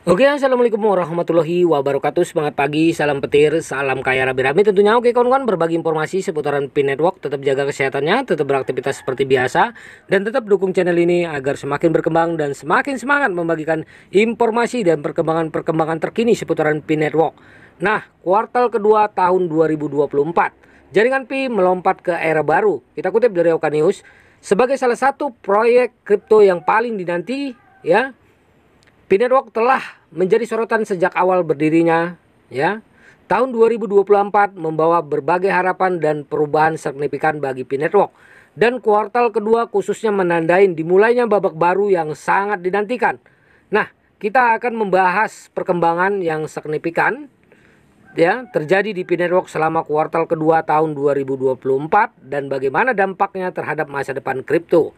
Oke, assalamualaikum warahmatullahi wabarakatuh. Semangat pagi, salam petir, salam kaya rame-rame tentunya. Oke kawan-kawan, berbagi informasi seputaran Pi Network. Tetap jaga kesehatannya, tetap beraktivitas seperti biasa, dan tetap dukung channel ini agar semakin berkembang dan semakin semangat membagikan informasi dan perkembangan terkini seputaran Pi Network. Nah, kuartal kedua tahun 2024, jaringan Pi melompat ke era baru. Kita kutip dari Oka News, sebagai salah satu proyek kripto yang paling dinanti, ya, Pi Network telah menjadi sorotan sejak awal berdirinya, ya. Tahun 2024 membawa berbagai harapan dan perubahan signifikan bagi Pi Network. Dan kuartal kedua khususnya menandai dimulainya babak baru yang sangat dinantikan. Nah, kita akan membahas perkembangan yang signifikan ya terjadi di Pi Network selama kuartal kedua tahun 2024 dan bagaimana dampaknya terhadap masa depan kripto.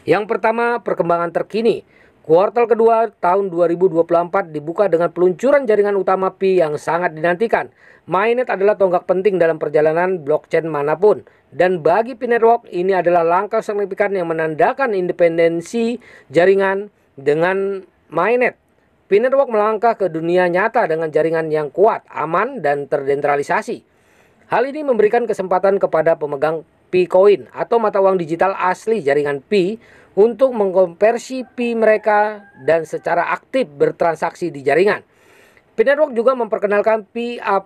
Yang pertama, perkembangan terkini. Kuartal kedua tahun 2024 dibuka dengan peluncuran jaringan utama Pi yang sangat dinantikan. Mainnet adalah tonggak penting dalam perjalanan blockchain manapun. Dan bagi Pi Network, ini adalah langkah signifikan yang menandakan independensi jaringan dengan Mainnet. Pi Network melangkah ke dunia nyata dengan jaringan yang kuat, aman, dan terdesentralisasi. Hal ini memberikan kesempatan kepada pemegang P-Coin atau mata uang digital asli jaringan Pi untuk mengkonversi Pi mereka dan secara aktif bertransaksi di jaringan. Pi Network juga memperkenalkan Pi App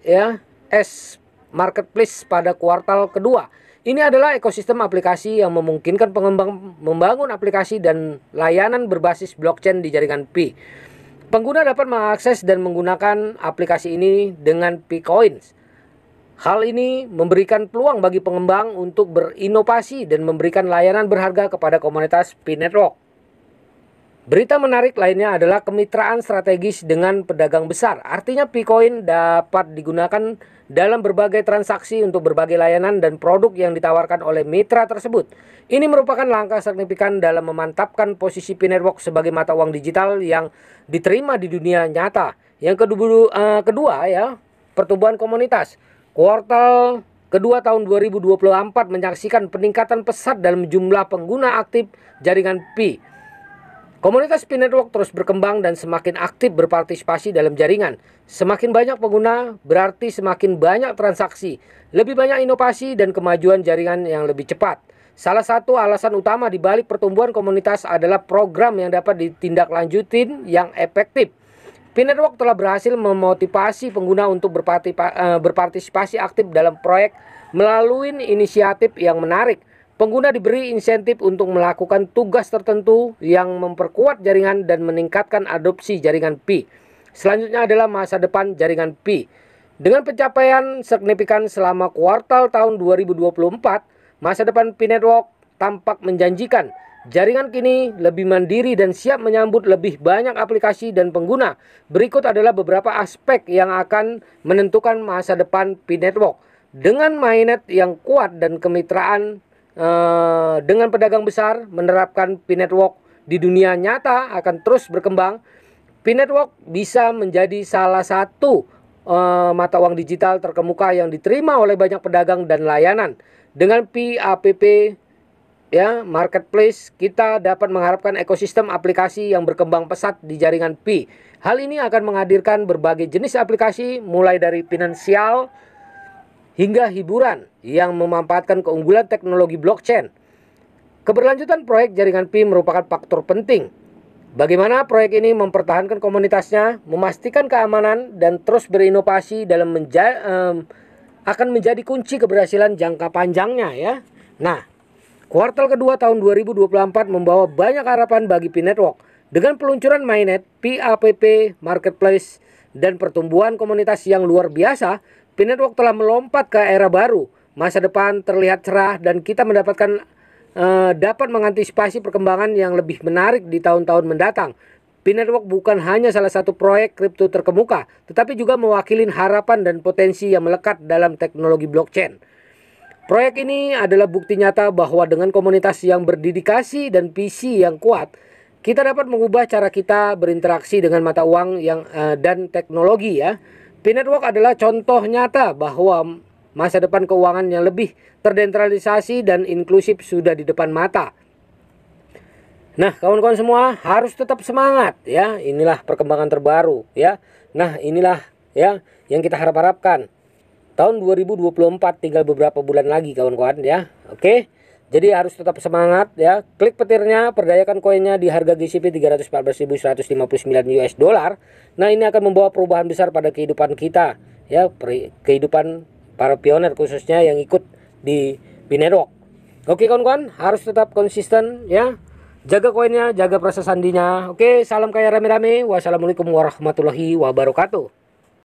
ya, S Marketplace pada kuartal kedua. Ini adalah ekosistem aplikasi yang memungkinkan pengembang membangun aplikasi dan layanan berbasis blockchain di jaringan Pi. Pengguna dapat mengakses dan menggunakan aplikasi ini dengan P-Coins. Hal ini memberikan peluang bagi pengembang untuk berinovasi dan memberikan layanan berharga kepada komunitas Pi Network. Berita menarik lainnya adalah kemitraan strategis dengan pedagang besar. Artinya P-Coin dapat digunakan dalam berbagai transaksi untuk berbagai layanan dan produk yang ditawarkan oleh mitra tersebut. Ini merupakan langkah signifikan dalam memantapkan posisi Pi Network sebagai mata uang digital yang diterima di dunia nyata. Yang kedua ya, pertumbuhan komunitas. Kuartal kedua tahun 2024 menyaksikan peningkatan pesat dalam jumlah pengguna aktif jaringan Pi. Komunitas Pi Network terus berkembang dan semakin aktif berpartisipasi dalam jaringan. Semakin banyak pengguna berarti semakin banyak transaksi, lebih banyak inovasi dan kemajuan jaringan yang lebih cepat. Salah satu alasan utama di balik pertumbuhan komunitas adalah program yang dapat ditindaklanjutin yang efektif. Pi Network telah berhasil memotivasi pengguna untuk berpartisipasi aktif dalam proyek melalui inisiatif yang menarik. Pengguna diberi insentif untuk melakukan tugas tertentu yang memperkuat jaringan dan meningkatkan adopsi jaringan Pi. Selanjutnya adalah masa depan jaringan Pi. Dengan pencapaian signifikan selama kuartal tahun 2024, masa depan Pi Network tampak menjanjikan. Jaringan kini lebih mandiri dan siap menyambut lebih banyak aplikasi dan pengguna. Berikut adalah beberapa aspek yang akan menentukan masa depan Pi Network. Dengan mainnet yang kuat dan kemitraan dengan pedagang besar, menerapkan Pi Network di dunia nyata akan terus berkembang. Pi Network bisa menjadi salah satu mata uang digital terkemuka yang diterima oleh banyak pedagang dan layanan. Dengan Pi App ya, marketplace, kita dapat mengharapkan ekosistem aplikasi yang berkembang pesat di jaringan Pi. Hal ini akan menghadirkan berbagai jenis aplikasi mulai dari finansial hingga hiburan yang memanfaatkan keunggulan teknologi blockchain. Keberlanjutan proyek jaringan Pi merupakan faktor penting. Bagaimana proyek ini mempertahankan komunitasnya, memastikan keamanan dan terus berinovasi dalam akan menjadi kunci keberhasilan jangka panjangnya ya. Nah, kuartal kedua tahun 2024 membawa banyak harapan bagi Pi Network. Dengan peluncuran mainnet, Pi App Marketplace, dan pertumbuhan komunitas yang luar biasa, Pi Network telah melompat ke era baru. Masa depan terlihat cerah dan kita dapat mengantisipasi perkembangan yang lebih menarik di tahun-tahun mendatang. Pi Network bukan hanya salah satu proyek kripto terkemuka, tetapi juga mewakili harapan dan potensi yang melekat dalam teknologi blockchain. Proyek ini adalah bukti nyata bahwa dengan komunitas yang berdedikasi dan visi yang kuat, kita dapat mengubah cara kita berinteraksi dengan mata uang dan teknologi ya. Pi Network adalah contoh nyata bahwa masa depan keuangan yang lebih terdesentralisasi dan inklusif sudah di depan mata. Nah, kawan-kawan semua harus tetap semangat ya. Inilah perkembangan terbaru ya. Nah, inilah ya yang kita harap-harapkan. Tahun 2024 tinggal beberapa bulan lagi kawan-kawan ya. Oke. Jadi harus tetap semangat ya. Klik petirnya, perdayakan koinnya di harga GCP 314.159 US dollar. Nah, ini akan membawa perubahan besar pada kehidupan kita ya, kehidupan para pioner khususnya yang ikut di Binetwork. Oke kawan-kawan, harus tetap konsisten ya. Jaga koinnya, jaga proses sandinya. Oke, salam kaya rame-rame. Wassalamualaikum warahmatullahi wabarakatuh.